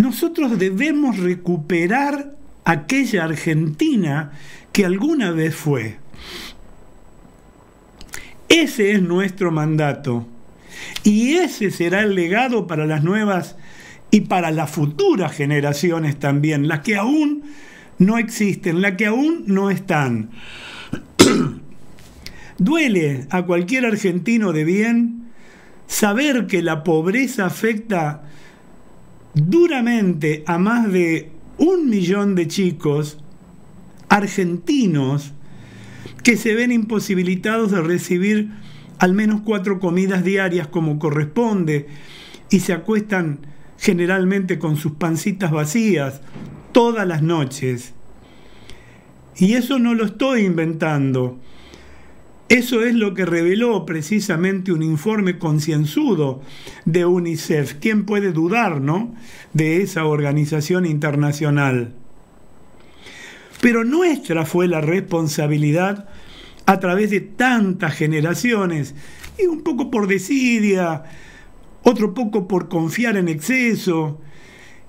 nosotros debemos recuperar aquella Argentina que alguna vez fue. Ese es nuestro mandato y ese será el legado para las nuevas y para las futuras generaciones también, las que aún no existen, las que aún no están. Duele a cualquier argentino de bien saber que la pobreza afecta duramente a más de 1 millón de chicos argentinos que se ven imposibilitados de recibir al menos 4 comidas diarias como corresponde y se acuestan generalmente con sus pancitas vacías todas las noches. Y eso no lo estoy inventando. Eso es lo que reveló precisamente un informe concienzudo de UNICEF. ¿Quién puede dudar, no?, de esa organización internacional? Pero nuestra fue la responsabilidad a través de tantas generaciones, y un poco por desidia, otro poco por confiar en exceso,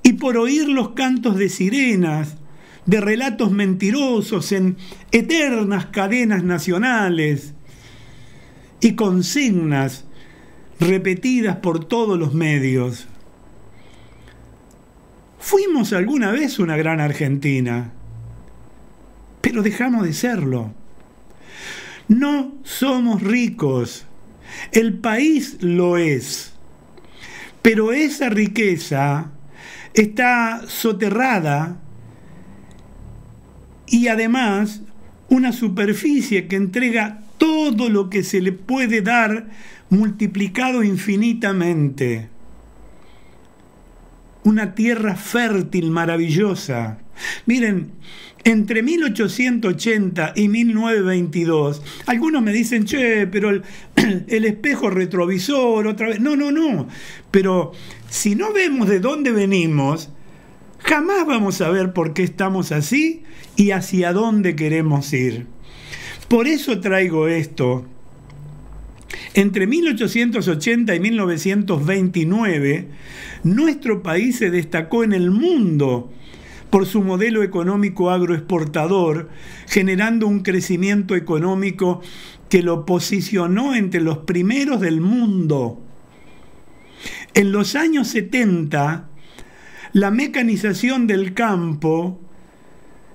y por oír los cantos de sirenas, de relatos mentirosos en eternas cadenas nacionales y consignas repetidas por todos los medios. Fuimos alguna vez una gran Argentina, pero dejamos de serlo. No somos ricos, el país lo es, pero esa riqueza está soterrada y además una superficie que entrega todo lo que se le puede dar multiplicado infinitamente. Una tierra fértil, maravillosa. Miren, entre 1880 y 1922, algunos me dicen, che, pero el espejo retrovisor otra vez. No. Pero si no vemos de dónde venimos, jamás vamos a ver por qué estamos así y hacia dónde queremos ir. Por eso traigo esto. Entre 1880 y 1929, nuestro país se destacó en el mundo por su modelo económico agroexportador, generando un crecimiento económico que lo posicionó entre los primeros del mundo. En los años 70, la mecanización del campo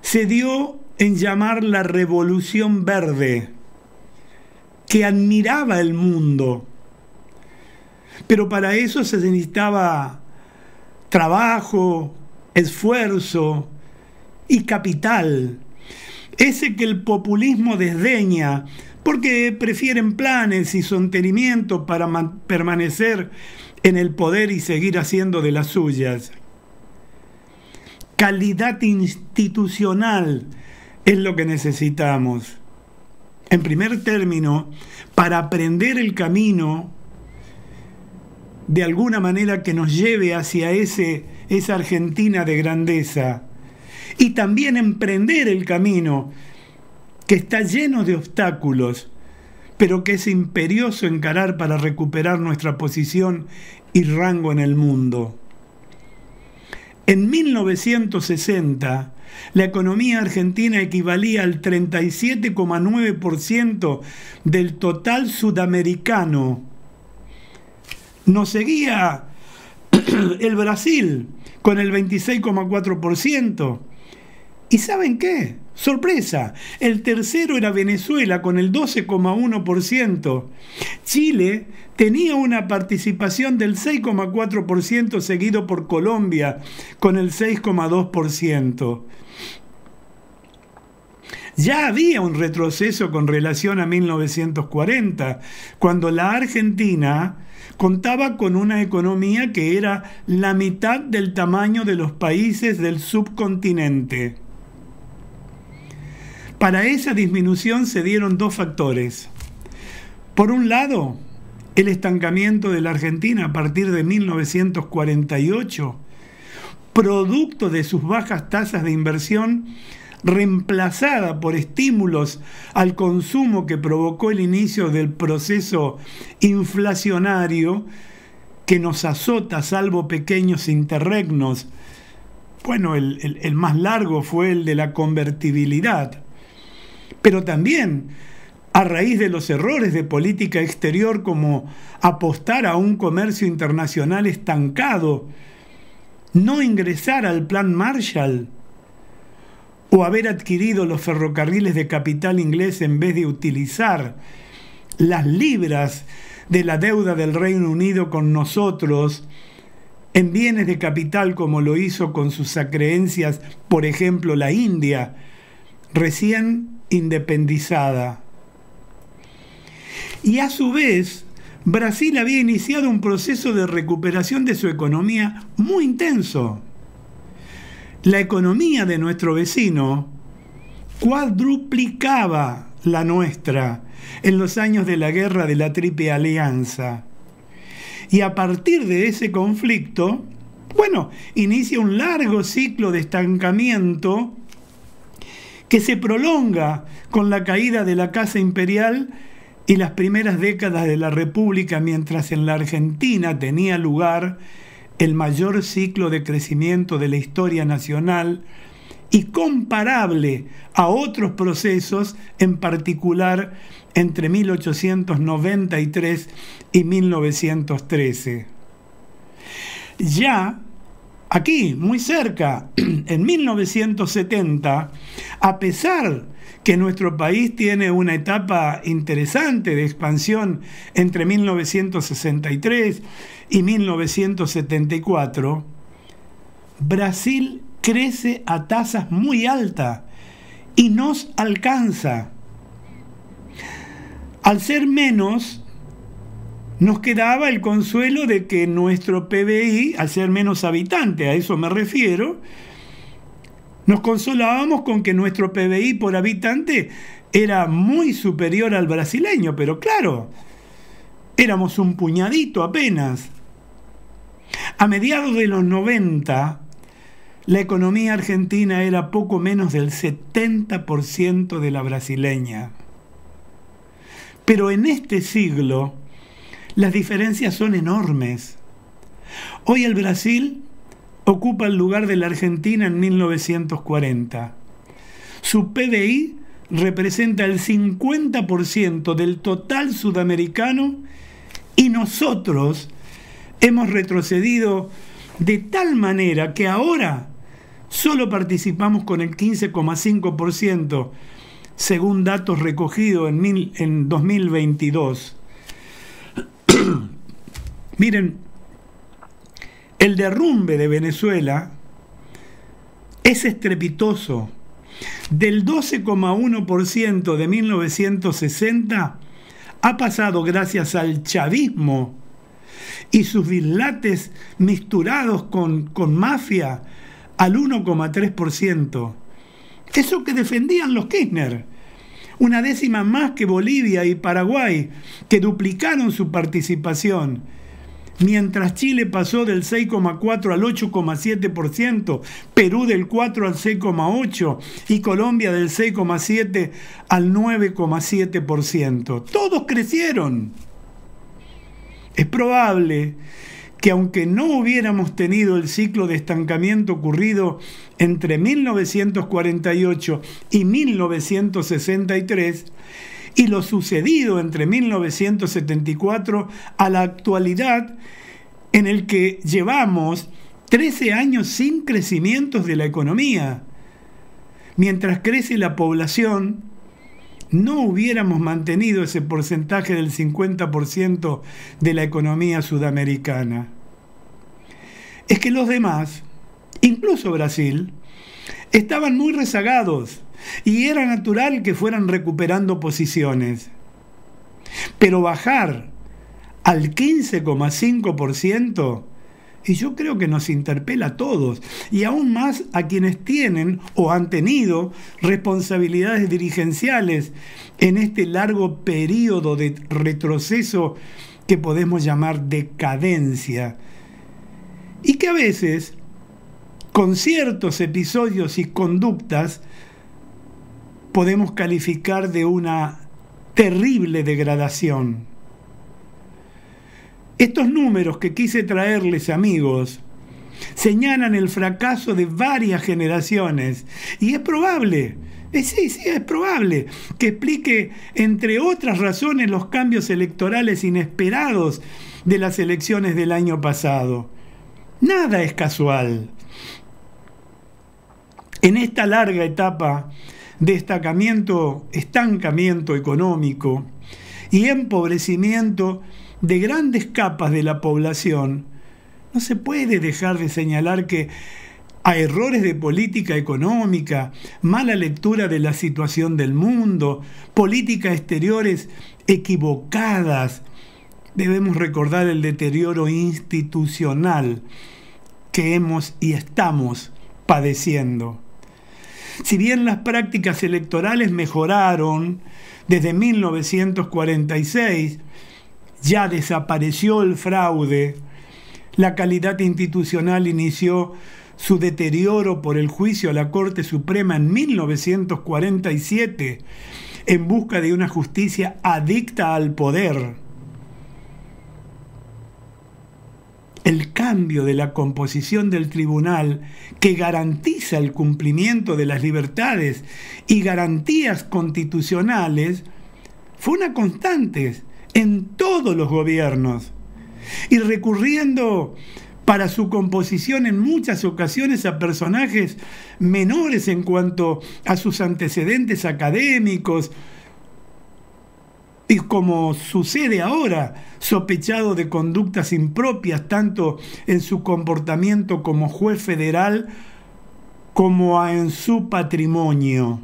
se dio en llamar la Revolución Verde, que admiraba el mundo. Pero para eso se necesitaba trabajo, esfuerzo y capital. Ese que el populismo desdeña, porque prefieren planes y sostenimiento para permanecer en el poder y seguir haciendo de las suyas. Calidad institucional es lo que necesitamos. En primer término, para aprender el camino de alguna manera que nos lleve hacia esa Argentina de grandeza, y también emprender el camino que está lleno de obstáculos, pero que es imperioso encarar para recuperar nuestra posición y rango en el mundo. En 1960, la economía argentina equivalía al 37,9% del total sudamericano. Nos seguía el Brasil con el 26,4%. ¿Y saben qué? Sorpresa, el tercero era Venezuela con el 12,1%. Chile tenía una participación del 6,4%, seguido por Colombia con el 6,2%. Ya había un retroceso con relación a 1940, cuando la Argentina contaba con una economía que era la mitad del tamaño de los países del subcontinente. Para esa disminución se dieron 2 factores. Por un lado, el estancamiento de la Argentina a partir de 1948, producto de sus bajas tasas de inversión, reemplazada por estímulos al consumo que provocó el inicio del proceso inflacionario que nos azota salvo pequeños interregnos. Bueno, el más largo fue el de la convertibilidad, pero también a raíz de los errores de política exterior como apostar a un comercio internacional estancado, no ingresar al Plan Marshall o haber adquirido los ferrocarriles de capital inglés en vez de utilizar las libras de la deuda del Reino Unido con nosotros en bienes de capital como lo hizo con sus acreencias, por ejemplo, la India, recién independizada. Y a su vez, Brasil había iniciado un proceso de recuperación de su economía muy intenso. La economía de nuestro vecino cuadruplicaba la nuestra en los años de la guerra de la Triple Alianza. Y a partir de ese conflicto, inicia un largo ciclo de estancamiento que se prolonga con la caída de la Casa Imperial y las primeras décadas de la República, mientras en la Argentina tenía lugar el mayor ciclo de crecimiento de la historia nacional y comparable a otros procesos, en particular entre 1893 y 1913. Ya aquí, muy cerca, en 1970, a pesar que nuestro país tiene una etapa interesante de expansión entre 1963 y 1974, Brasil crece a tasas muy altas y nos alcanza. Al ser menos, nos quedaba el consuelo de que nuestro PBI, al ser menos habitante, a eso me refiero, nos consolábamos con que nuestro PBI por habitante era muy superior al brasileño, pero claro, éramos un puñadito apenas. A mediados de los 90, la economía argentina era poco menos del 70% de la brasileña. Pero en este siglo, las diferencias son enormes. Hoy el Brasil ocupa el lugar de la Argentina en 1940. Su PBI representa el 50% del total sudamericano y nosotros hemos retrocedido de tal manera que ahora solo participamos con el 15,5%, según datos recogidos en 2022. Miren, el derrumbe de Venezuela es estrepitoso. Del 12,1% de 1960 ha pasado, gracias al chavismo y sus dislates mixturados con mafia, al 1,3%. Eso que defendían los Kirchner. Una décima más que Bolivia y Paraguay, que duplicaron su participación. Mientras Chile pasó del 6,4 al 8,7%, Perú del 4 al 6,8% y Colombia del 6,7 al 9,7%. Todos crecieron. Es probable que aunque no hubiéramos tenido el ciclo de estancamiento ocurrido entre 1948 y 1963, y lo sucedido entre 1974 a la actualidad, en el que llevamos 13 años sin crecimientos de la economía. Mientras crece la población, no hubiéramos mantenido ese porcentaje del 50% de la economía sudamericana. Es que los demás, incluso Brasil, estaban muy rezagados y era natural que fueran recuperando posiciones. Pero bajar al 15,5%, y yo creo que nos interpela a todos, y aún más a quienes tienen o han tenido responsabilidades dirigenciales en este largo periodo de retroceso que podemos llamar decadencia, y que a veces, con ciertos episodios y conductas, podemos calificar de una terrible degradación. Estos números que quise traerles, amigos, señalan el fracaso de varias generaciones y es probable, sí, es probable que explique, entre otras razones, los cambios electorales inesperados de las elecciones del año pasado. Nada es casual. En esta larga etapa de estancamiento económico y empobrecimiento de grandes capas de la población, no se puede dejar de señalar que a errores de política económica, mala lectura de la situación del mundo, políticas exteriores equivocadas, debemos recordar el deterioro institucional que hemos y estamos padeciendo. Si bien las prácticas electorales mejoraron desde 1946, ya desapareció el fraude, la calidad institucional inició su deterioro por el juicio a la Corte Suprema en 1947 en busca de una justicia adicta al poder. El cambio de la composición del tribunal, que garantiza el cumplimiento de las libertades y garantías constitucionales, fue una constante en todos los gobiernos, y recurriendo para su composición en muchas ocasiones a personajes menores en cuanto a sus antecedentes académicos, y como sucede ahora, sospechado de conductas impropias tanto en su comportamiento como juez federal como en su patrimonio.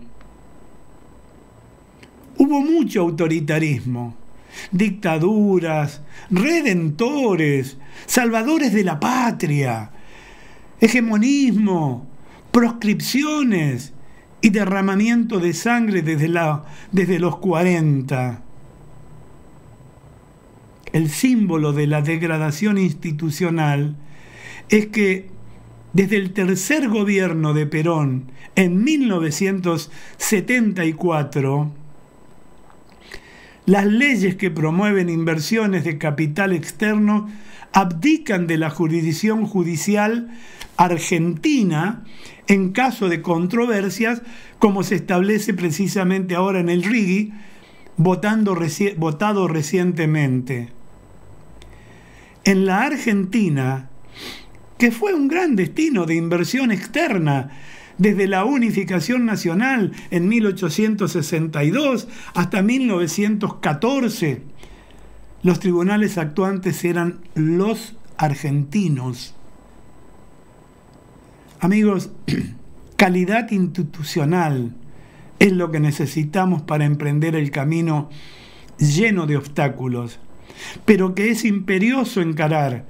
Hubo mucho autoritarismo, dictaduras, redentores, salvadores de la patria, hegemonismo, proscripciones y derramamiento de sangre desde los 40. El símbolo de la degradación institucional es que desde el tercer gobierno de Perón en 1974, las leyes que promueven inversiones de capital externo abdican de la jurisdicción judicial argentina en caso de controversias, como se establece precisamente ahora en el RIGI, votado recientemente. En la Argentina, que fue un gran destino de inversión externa desde la unificación nacional en 1862 hasta 1914, los tribunales actuantes eran los argentinos. Amigos, calidad institucional es lo que necesitamos para emprender el camino lleno de obstáculos, pero que es imperioso encarar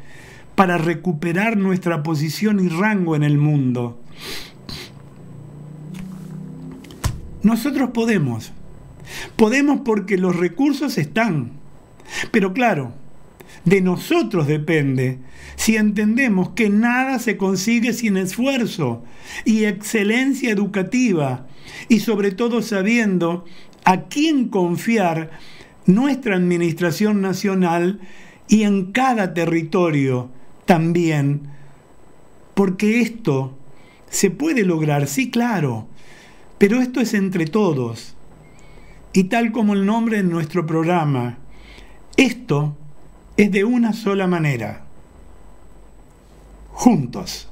para recuperar nuestra posición y rango en el mundo. Nosotros podemos porque los recursos están, pero claro, de nosotros depende si entendemos que nada se consigue sin esfuerzo y excelencia educativa, y sobre todo sabiendo a quién confiar nuestra administración nacional y en cada territorio también, porque esto se puede lograr, sí, claro, pero esto es entre todos, y tal como el nombre de nuestro programa, esto es de una sola manera: juntos.